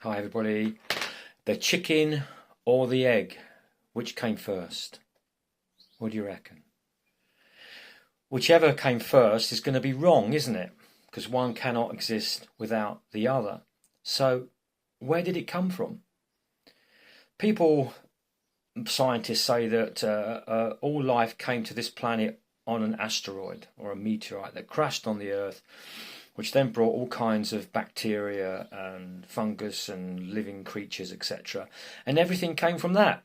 Hi everybody. The chicken or the egg? Which came first? What do you reckon? Whichever came first is going to be wrong, isn't it? Because one cannot exist without the other. So where did it come from? Scientists say that all life came to this planet on an asteroid or a meteorite that crashed on the Earth, which then brought all kinds of bacteria and fungus and living creatures, etc. And everything came from that.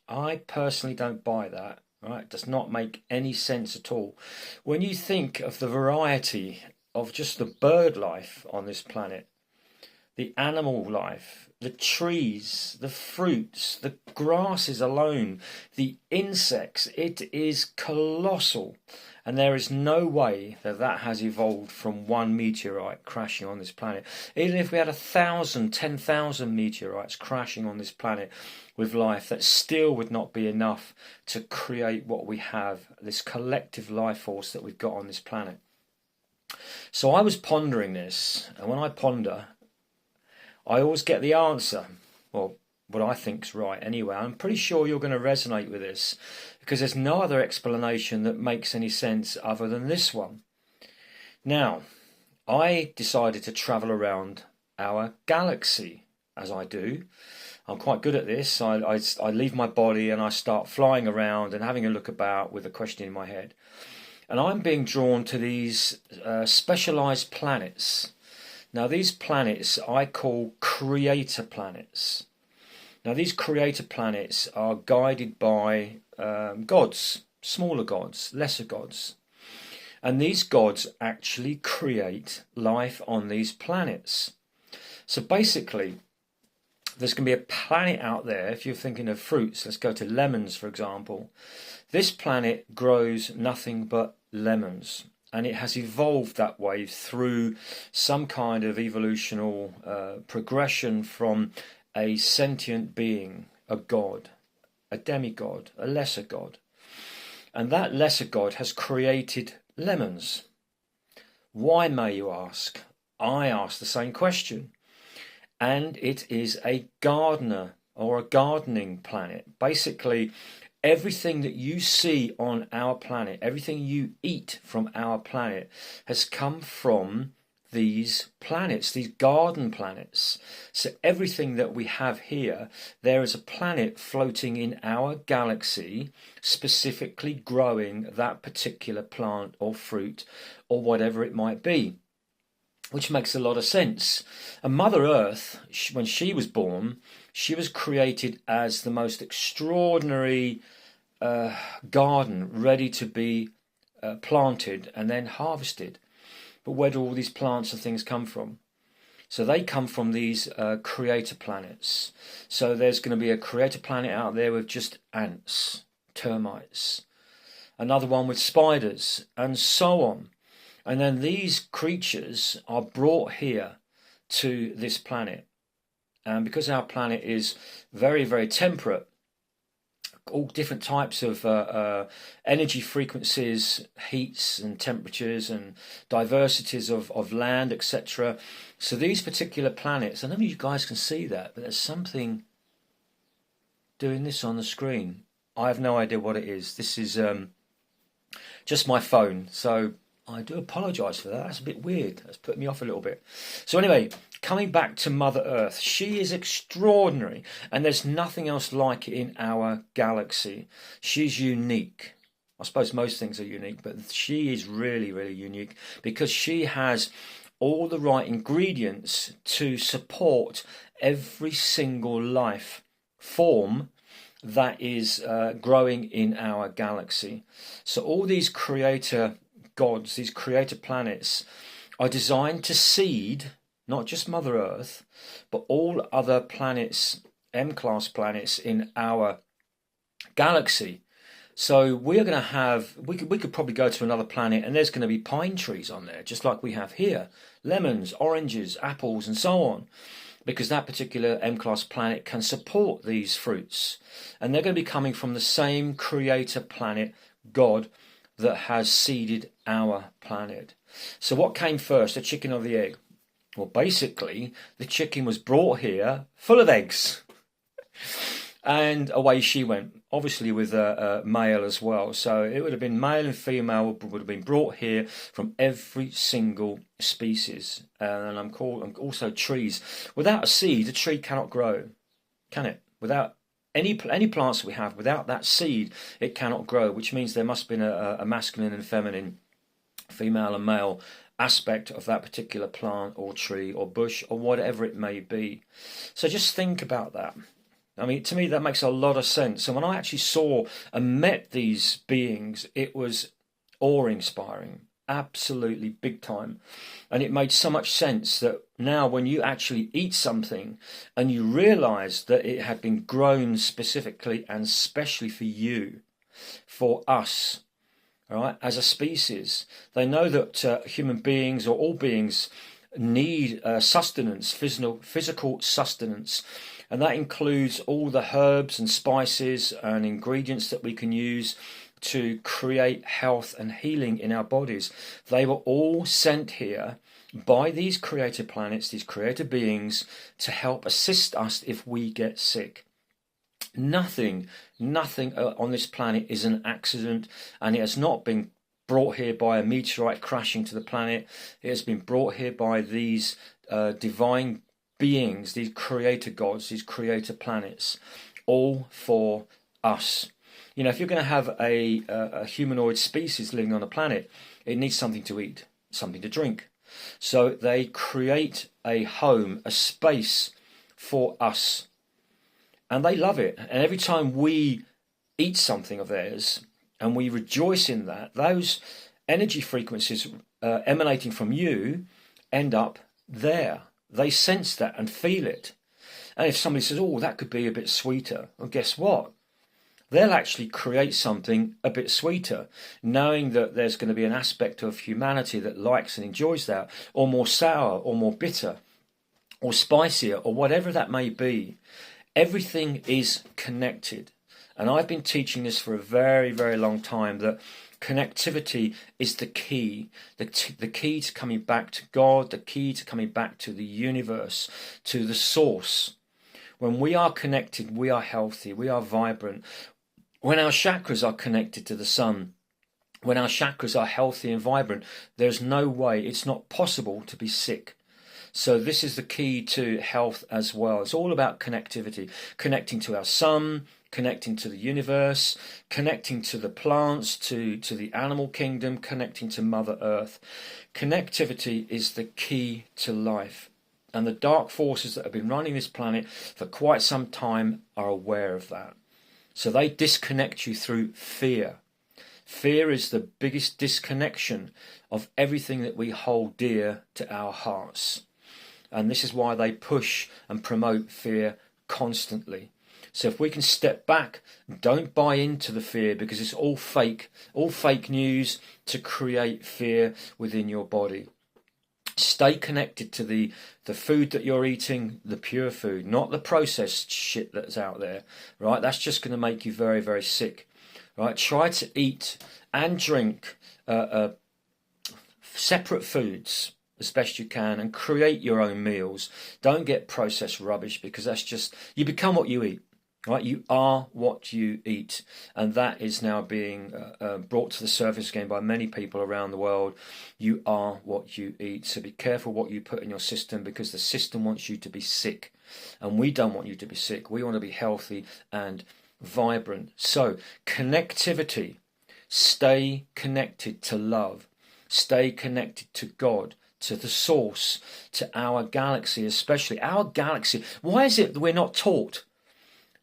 I personally don't buy that. Right? It does not make any sense at all. When you think of the variety of just the bird life on this planet, the animal life, the trees, the fruits, the grasses alone, the insects, it is colossal. And there is no way that that has evolved from one meteorite crashing on this planet. Even if we had 1,000, 10,000 meteorites crashing on this planet with life, that still would not be enough to create what we have, this collective life force that we've got on this planet. So I was pondering this, and when I ponder, I always get the answer, well, what I think's right anyway. I'm pretty sure you're going to resonate with this because there's no other explanation that makes any sense other than this one. Now, I decided to travel around our galaxy, as I do. I'm quite good at this. I leave my body and I start flying around and having a look about with a question in my head. And I'm being drawn to these specialized planets. Now, these planets I call creator planets. Now, these creator planets are guided by gods, smaller gods, lesser gods. And these gods actually create life on these planets. So basically, there's going to be a planet out there, if you're thinking of fruits, let's go to lemons, for example. This planet grows nothing but lemons. And it has evolved that way through some kind of evolutional progression from a sentient being, a god, a demigod, a lesser god. And that lesser god has created lemons. Why, may you ask? I ask the same question. And it is a gardener or a gardening planet. Basically, everything that you see on our planet, everything you eat from our planet has come from these planets, these garden planets. So everything that we have here, there is a planet floating in our galaxy specifically growing that particular plant or fruit or whatever it might be, which makes a lot of sense. And Mother Earth, when she was born, she was created as the most extraordinary garden ready to be planted and then harvested. But where do all these plants and things come from? So they come from these creator planets. So there's going to be a creator planet out there with just ants, termites, another one with spiders, and so on. And then these creatures are brought here to this planet. And because our planet is very, very temperate, all different types of energy frequencies, heats and temperatures and diversities of land, etc. So these particular planets, I don't know if you guys can see that, but there's something doing this on the screen. I have no idea what it is. This is just my phone, so I do apologise for that. That's a bit weird. That's put me off a little bit. So anyway, coming back to Mother Earth, she is extraordinary, and there's nothing else like it in our galaxy. She's unique. I suppose most things are unique, but she is really, really unique because she has all the right ingredients to support every single life form that is growing in our galaxy. So all these creator gods, these creator planets, are designed to seed not just Mother Earth, but all other planets, M-class planets in our galaxy. So we're going to have, we could probably go to another planet and there's going to be pine trees on there, just like we have here, lemons, oranges, apples, and so on, because that particular M-class planet can support these fruits. And they're going to be coming from the same creator planet, God, that has seeded our planet. So what came first, the chicken or the egg? Well, basically, the chicken was brought here full of eggs. And away she went, obviously with a male as well. So it would have been male and female would have been brought here from every single species. And I'm also trees. Without a seed, a tree cannot grow, can it? Without any plants we have, without that seed, it cannot grow. Which means there must have been a masculine and feminine, female and male aspect of that particular plant or tree or bush or whatever it may be. So just think about that. I mean, to me, that makes a lot of sense. And when I actually saw and met these beings, it was awe-inspiring, absolutely big time. And it made so much sense that now when you actually eat something and you realize that it had been grown specifically and specially for you, for us, all right, as a species, they know that human beings or all beings need sustenance, physical sustenance. And that includes all the herbs and spices and ingredients that we can use to create health and healing in our bodies. They were all sent here by these created planets, these created beings, to help assist us if we get sick. Nothing on this planet is an accident, and it has not been brought here by a meteorite crashing to the planet. It has been brought here by these divine beings, these creator gods, these creator planets, all for us. You know, if you're going to have a humanoid species living on a planet, it needs something to eat, something to drink. So they create a home, a space for us. And they love it. And every time we eat something of theirs and we rejoice in that, those energy frequencies emanating from you end up there. They sense that and feel it. And if somebody says, oh, that could be a bit sweeter, well, guess what? They'll actually create something a bit sweeter, knowing that there's going to be an aspect of humanity that likes and enjoys that, or more sour, or more bitter, or spicier, or whatever that may be. Everything is connected. And I've been teaching this for a very, very long time, that connectivity is the key, the key to coming back to God, the key to coming back to the universe, to the source. When we are connected, we are healthy, we are vibrant. When our chakras are connected to the sun, when our chakras are healthy and vibrant, there's no way, it's not possible to be sick. So this is the key to health as well. It's all about connectivity, connecting to our sun, connecting to the universe, connecting to the plants, to the animal kingdom, connecting to Mother Earth. Connectivity is the key to life. And the dark forces that have been running this planet for quite some time are aware of that. So they disconnect you through fear. Fear is the biggest disconnection of everything that we hold dear to our hearts. And this is why they push and promote fear constantly. So if we can step back, don't buy into the fear, because it's all fake news to create fear within your body. Stay connected to the food that you're eating, the pure food, not the processed shit that's out there, right? That's just going to make you very, very sick, right? Try to eat and drink separate foods as best you can, and create your own meals. Don't get processed rubbish, because that's just, you become what you eat. Right, you are what you eat, and that is now being brought to the surface again by many people around the world. You are what you eat, so be careful what you put in your system, because the system wants you to be sick, and we don't want you to be sick. We want to be healthy and vibrant. So connectivity, stay connected to love, stay connected to God, to the source, to our galaxy, especially our galaxy. Why is it that we're not taught?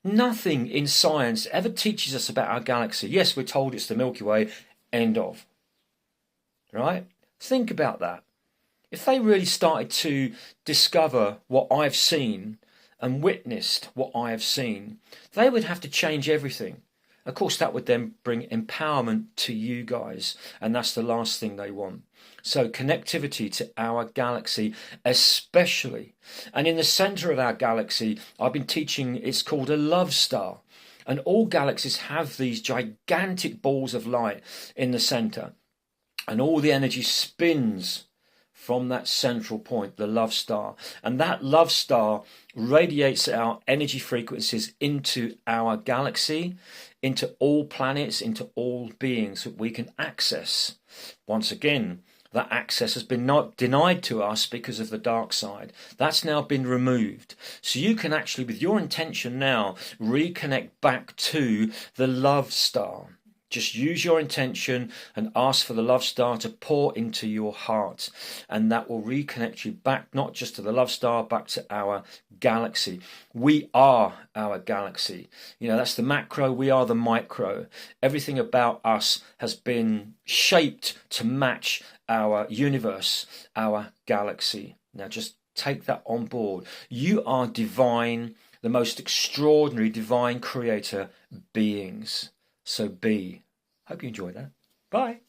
Nothing in science ever teaches us about our galaxy. Yes, we're told it's the Milky Way, end of. Right? Think about that. If they really started to discover what I've seen and witnessed what I have seen, they would have to change everything. Of course, that would then bring empowerment to you guys, and that's the last thing they want. So connectivity to our galaxy especially. And in the center of our galaxy, I've been teaching, it's called a love star. And all galaxies have these gigantic balls of light in the center. And all the energy spins from that central point, the love star. And that love star radiates our energy frequencies into our galaxy, into all planets, into all beings that we can access. Once again, that access has been not denied to us because of the dark side. That's now been removed. So you can actually, with your intention now, reconnect back to the love star. Just use your intention and ask for the love star to pour into your heart. And that will reconnect you back, not just to the love star, back to our galaxy. We are our galaxy. You know, that's the macro, we are the micro. Everything about us has been shaped to match our universe, our galaxy. Now just take that on board. You are divine, the most extraordinary divine creator beings. So be. Hope you enjoyed that. Bye.